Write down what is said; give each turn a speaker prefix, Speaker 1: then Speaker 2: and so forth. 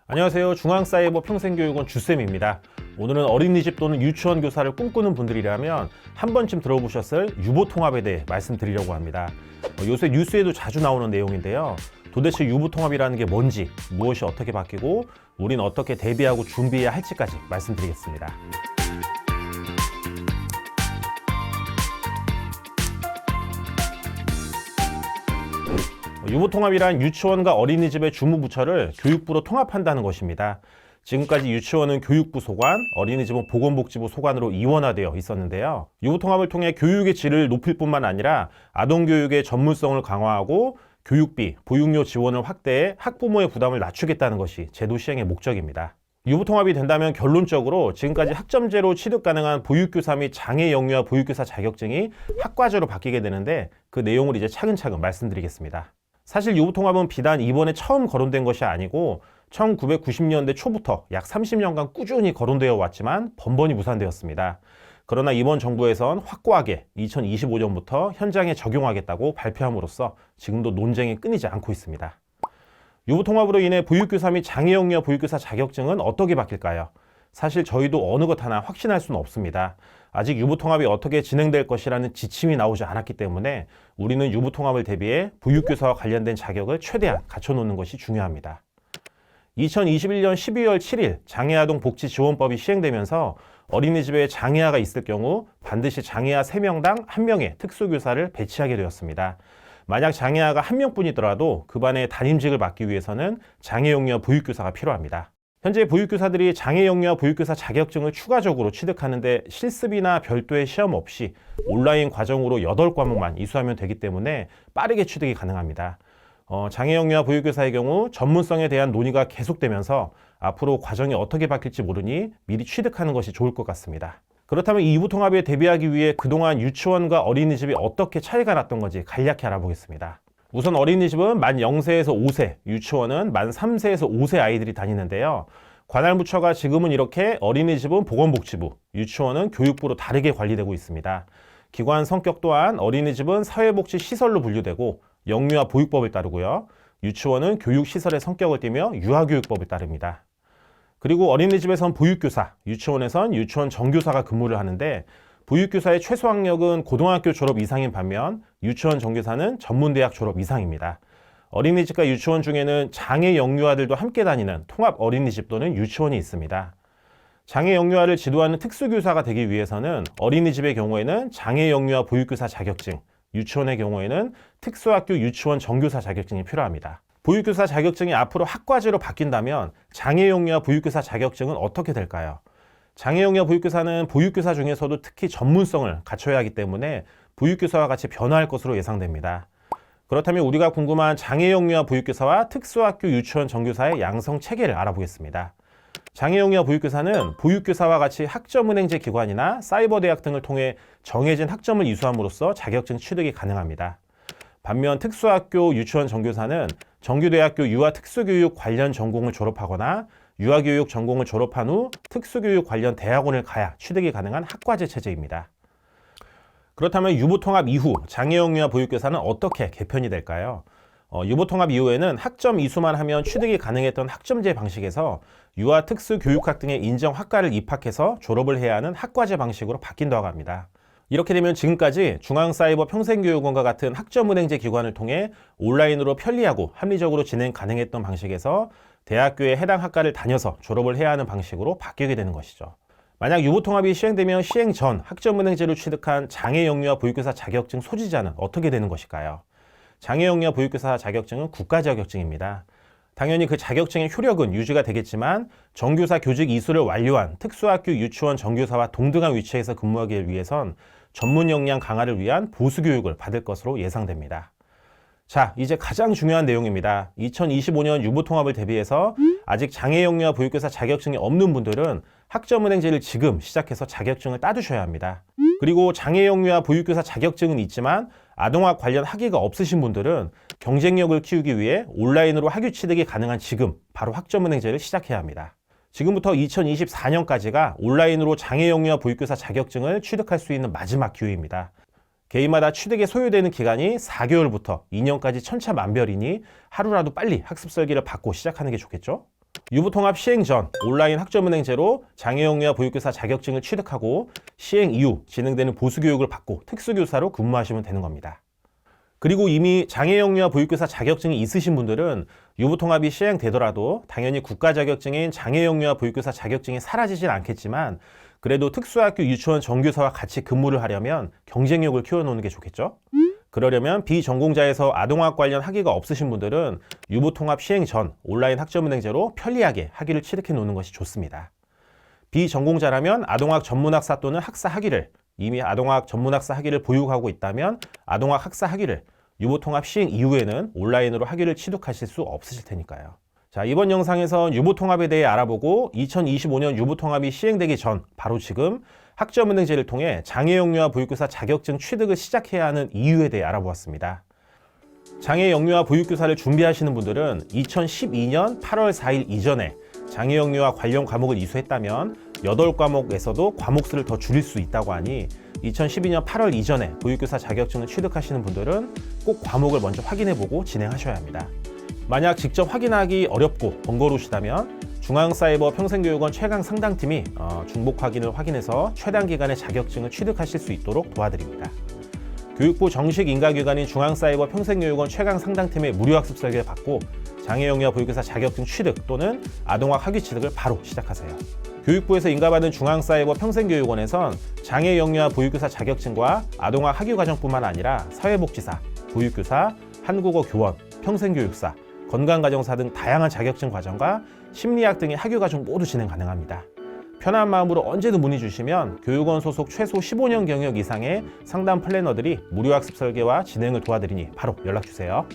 Speaker 1: 안녕하세요. 중앙사이버 평생교육원 주쌤입니다. 오늘은 어린이집 또는 유치원 교사를 꿈꾸는 분들이라면 한 번쯤 들어보셨을 유보통합에 대해 말씀드리려고 합니다. 요새 뉴스에도 자주 나오는 내용인데요. 도대체 유보통합이라는 게 뭔지, 무엇이 어떻게 바뀌고 우린 어떻게 대비하고 준비해야 할지까지 말씀드리겠습니다. 유보통합이란 유치원과 어린이집의 주무부처를 교육부로 통합한다는 것입니다. 지금까지 유치원은 교육부 소관, 어린이집은 보건복지부 소관으로 이원화되어 있었는데요. 유보통합을 통해 교육의 질을 높일 뿐만 아니라 아동교육의 전문성을 강화하고 교육비, 보육료 지원을 확대해 학부모의 부담을 낮추겠다는 것이 제도 시행의 목적입니다. 유보통합이 된다면 결론적으로 지금까지 학점제로 취득 가능한 보육교사 및 장애 영유아 보육교사 자격증이 학과제로 바뀌게 되는데 그 내용을 이제 차근차근 말씀드리겠습니다. 사실 유보통합은 비단 이번에 처음 거론된 것이 아니고 1990년대 초부터 약 30년간 꾸준히 거론되어 왔지만 번번이 무산되었습니다. 그러나 이번 정부에선 확고하게 2025년부터 현장에 적용하겠다고 발표함으로써 지금도 논쟁이 끊이지 않고 있습니다. 유보통합으로 인해 보육교사 및 장애영유아 보육교사 자격증은 어떻게 바뀔까요? 사실 저희도 어느 것 하나 확신할 수는 없습니다. 아직 유보통합이 어떻게 진행될 것이라는 지침이 나오지 않았기 때문에 우리는 유보통합을 대비해 보육교사와 관련된 자격을 최대한 갖춰놓는 것이 중요합니다. 2021년 12월 7일 장애아동복지지원법이 시행되면서 어린이집에 장애아가 있을 경우 반드시 장애아 3명당 1명의 특수교사를 배치하게 되었습니다. 만약 장애아가 1명뿐이더라도 그 반의 담임직을 맡기 위해서는 장애영유아 보육교사가 필요합니다. 현재 보육교사들이 장애영유아 보육교사 자격증을 추가적으로 취득하는데 실습이나 별도의 시험 없이 온라인 과정으로 8과목만 이수하면 되기 때문에 빠르게 취득이 가능합니다. 장애영유아 보육교사의 경우 전문성에 대한 논의가 계속되면서 앞으로 과정이 어떻게 바뀔지 모르니 미리 취득하는 것이 좋을 것 같습니다. 그렇다면 이 유보통합에 대비하기 위해 그동안 유치원과 어린이집이 어떻게 차이가 났던 건지 간략히 알아보겠습니다. 우선 어린이집은 만 0세에서 5세, 유치원은 만 3세에서 5세 아이들이 다니는데요. 관할 부처가 지금은 이렇게 어린이집은 보건복지부, 유치원은 교육부로 다르게 관리되고 있습니다. 기관 성격 또한 어린이집은 사회복지시설로 분류되고 영유아 보육법을 따르고요. 유치원은 교육시설의 성격을 띠며 유아교육법을 따릅니다. 그리고 어린이집에선 보육교사, 유치원에선 유치원 정교사가 근무를 하는데 보육교사의 최소 학력은 고등학교 졸업 이상인 반면 유치원 정교사는 전문대학 졸업 이상입니다. 어린이집과 유치원 중에는 장애 영유아들도 함께 다니는 통합 어린이집 또는 유치원이 있습니다. 장애 영유아를 지도하는 특수교사가 되기 위해서는 어린이집의 경우에는 장애 영유아 보육교사 자격증, 유치원의 경우에는 특수학교 유치원 정교사 자격증이 필요합니다. 보육교사 자격증이 앞으로 학과제로 바뀐다면 장애 영유아 보육교사 자격증은 어떻게 될까요? 장애영유아 보육교사는 보육교사 중에서도 특히 전문성을 갖춰야 하기 때문에 보육교사와 같이 변화할 것으로 예상됩니다. 그렇다면 우리가 궁금한 장애영유아 보육교사와 특수학교 유치원 정교사의 양성 체계를 알아보겠습니다. 장애영유아 보육교사는 보육교사와 같이 학점은행제 기관이나 사이버대학 등을 통해 정해진 학점을 이수함으로써 자격증 취득이 가능합니다. 반면 특수학교 유치원 정교사는 정규대학교 유아특수교육 관련 전공을 졸업하거나 유아교육 전공을 졸업한 후 특수교육 관련 대학원을 가야 취득이 가능한 학과제 체제입니다. 그렇다면 유보통합 이후 장애영유아 보육교사는 어떻게 개편이 될까요? 유보통합 이후에는 학점 이수만 하면 취득이 가능했던 학점제 방식에서 유아특수교육학 등의 인정 학과를 입학해서 졸업을 해야 하는 학과제 방식으로 바뀐다고 합니다. 이렇게 되면 지금까지 중앙사이버 평생교육원과 같은 학점은행제 기관을 통해 온라인으로 편리하고 합리적으로 진행 가능했던 방식에서 대학교에 해당 학과를 다녀서 졸업을 해야 하는 방식으로 바뀌게 되는 것이죠. 만약 유보통합이 시행되면 시행 전 학점은행제로 취득한 장애영유아 보육교사 자격증 소지자는 어떻게 되는 것일까요? 장애영유아 보육교사 자격증은 국가자격증입니다. 당연히 그 자격증의 효력은 유지가 되겠지만 정교사 교직 이수를 완료한 특수학교 유치원 정교사와 동등한 위치에서 근무하기 위해선 전문 역량 강화를 위한 보수교육을 받을 것으로 예상됩니다. 자, 이제 가장 중요한 내용입니다. 2025년 유보통합을 대비해서 아직 장애영유아 보육교사 자격증이 없는 분들은 학점은행제를 지금 시작해서 자격증을 따두셔야 합니다. 그리고 장애영유아 보육교사 자격증은 있지만 아동학 관련 학위가 없으신 분들은 경쟁력을 키우기 위해 온라인으로 학위 취득이 가능한 지금 바로 학점은행제를 시작해야 합니다. 지금부터 2024년까지가 온라인으로 장애영유아 보육교사 자격증을 취득할 수 있는 마지막 기회입니다. 개인마다 취득에 소요되는 기간이 4개월부터 2년까지 천차만별이니 하루라도 빨리 학습 설계를 받고 시작하는 게 좋겠죠? 유보통합 시행 전 온라인 학점은행제로 장애영유아 보육교사 자격증을 취득하고 시행 이후 진행되는 보수교육을 받고 특수교사로 근무하시면 되는 겁니다. 그리고 이미 장애영유아 보육교사 자격증이 있으신 분들은 유보통합이 시행되더라도 당연히 국가 자격증인 장애영유아 보육교사 자격증이 사라지진 않겠지만 그래도 특수학교 유치원 정교사와 같이 근무를 하려면 경쟁력을 키워놓는 게 좋겠죠? 그러려면 비전공자에서 아동학 관련 학위가 없으신 분들은 유보통합 시행 전 온라인 학점은행제로 편리하게 학위를 취득해 놓는 것이 좋습니다. 비전공자라면 아동학 전문학사 또는 학사 학위를, 이미 아동학 전문학사 학위를 보유하고 있다면 아동학 학사 학위를, 유보통합 시행 이후에는 온라인으로 학위를 취득하실 수 없으실 테니까요. 자, 이번 영상에서 유보통합에 대해 알아보고 2025년 유보통합이 시행되기 전 바로 지금 학점은행제를 통해 장애영유아 보육교사 자격증 취득을 시작해야 하는 이유에 대해 알아보았습니다. 장애영유아 보육교사를 준비하시는 분들은 2012년 8월 4일 이전에 장애영유아 관련 과목을 이수했다면 8과목에서도 과목 수를 더 줄일 수 있다고 하니 2012년 8월 이전에 보육교사 자격증을 취득하시는 분들은 꼭 과목을 먼저 확인해보고 진행하셔야 합니다. 만약 직접 확인하기 어렵고 번거로우시다면 중앙사이버 평생교육원 최강 상담팀이 중복 확인을 확인해서 최단 기간의 자격증을 취득하실 수 있도록 도와드립니다. 교육부 정식 인가기관인 중앙사이버 평생교육원 최강 상담팀의 무료학습 설계를 받고 장애영유아 보육교사 자격증 취득 또는 아동학 학위 취득을 바로 시작하세요. 교육부에서 인가받은 중앙사이버 평생교육원에선 장애영유아 보육교사 자격증과 아동학 학위 과정뿐만 아니라 사회복지사, 보육교사, 한국어 교원, 평생교육사, 건강가정사 등 다양한 자격증 과정과 심리학 등의 학위 과정 모두 진행 가능합니다. 편한 마음으로 언제든 문의 주시면 교육원 소속 최소 15년 경력 이상의 상담 플래너들이 무료 학습 설계와 진행을 도와드리니 바로 연락 주세요.